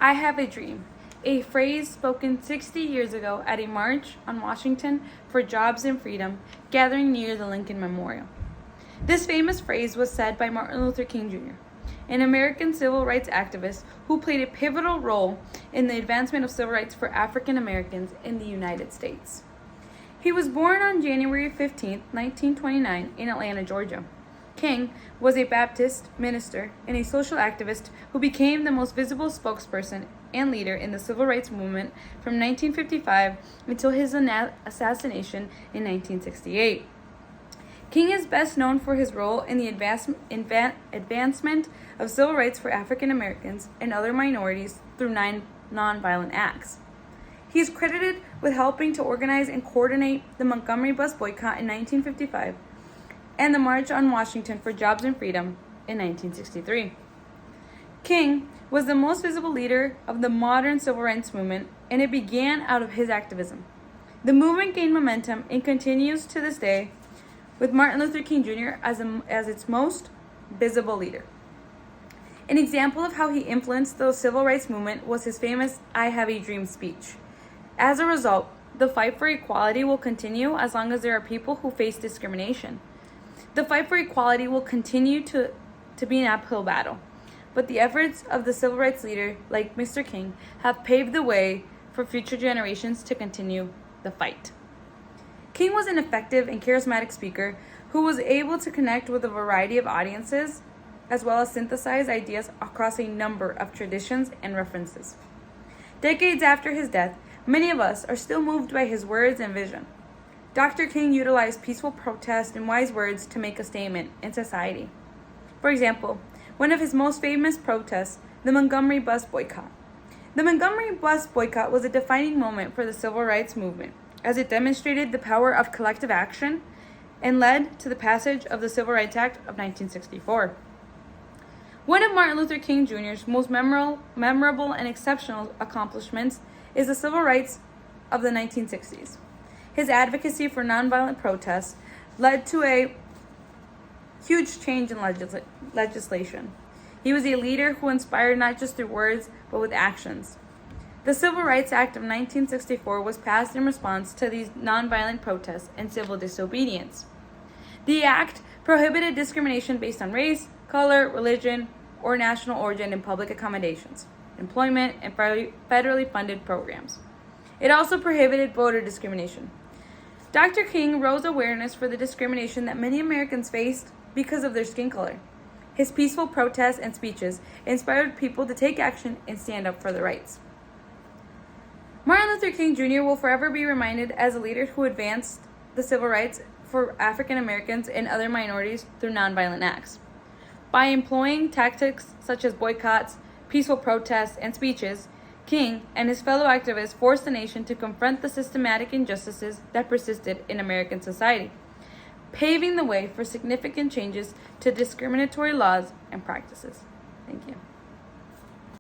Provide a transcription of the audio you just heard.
I have a dream, a phrase spoken 60 years ago at a march on Washington for jobs and freedom, gathering near the Lincoln Memorial. This famous phrase was said by Martin Luther King Jr., an American civil rights activist who played a pivotal role in the advancement of civil rights for African Americans in the United States. He was born on January 15, 1929, in Atlanta, Georgia. King was a Baptist minister and a social activist who became the most visible spokesperson and leader in the civil rights movement from 1955 until his assassination in 1968. King is best known for his role in the advancement of civil rights for African Americans and other minorities through 9 nonviolent acts. He is credited with helping to organize and coordinate the Montgomery bus boycott in 1955 and the March on Washington for Jobs and Freedom in 1963. King was the most visible leader of the modern civil rights movement, and it began out of his activism. The movement gained momentum and continues to this day, with Martin Luther King Jr. as its most visible leader. An example of how he influenced the civil rights movement was his famous "I Have a Dream" speech. As a result, the fight for equality will continue as long as there are people who face discrimination. The fight for equality will continue to be an uphill battle, but the efforts of the civil rights leader like Mr. King have paved the way for future generations to continue the fight. King was an effective and charismatic speaker who was able to connect with a variety of audiences, as well as synthesize ideas across a number of traditions and references. Decades after his death, many of us are still moved by his words and vision. Dr. King utilized peaceful protest and wise words to make a statement in society. For example, one of his most famous protests, the Montgomery bus boycott. The Montgomery bus boycott was a defining moment for the civil rights movement, as it demonstrated the power of collective action and led to the passage of the Civil Rights Act of 1964. One of Martin Luther King Jr.'s most memorable and exceptional accomplishments is the civil rights of the 1960s. His advocacy for nonviolent protests led to a huge change in legislation. He was a leader who inspired not just through words, but with actions. The Civil Rights Act of 1964 was passed in response to these nonviolent protests and civil disobedience. The act prohibited discrimination based on race, color, religion, or national origin in public accommodations, employment, and federally funded programs. It also prohibited voter discrimination. Dr. King rose awareness for the discrimination that many Americans faced because of their skin color. His peaceful protests and speeches inspired people to take action and stand up for their rights. Martin Luther King Jr. will forever be reminded as a leader who advanced the civil rights for African Americans and other minorities through nonviolent acts. By employing tactics such as boycotts, peaceful protests, and speeches, King and his fellow activists forced the nation to confront the systematic injustices that persisted in American society, paving the way for significant changes to discriminatory laws and practices. Thank you.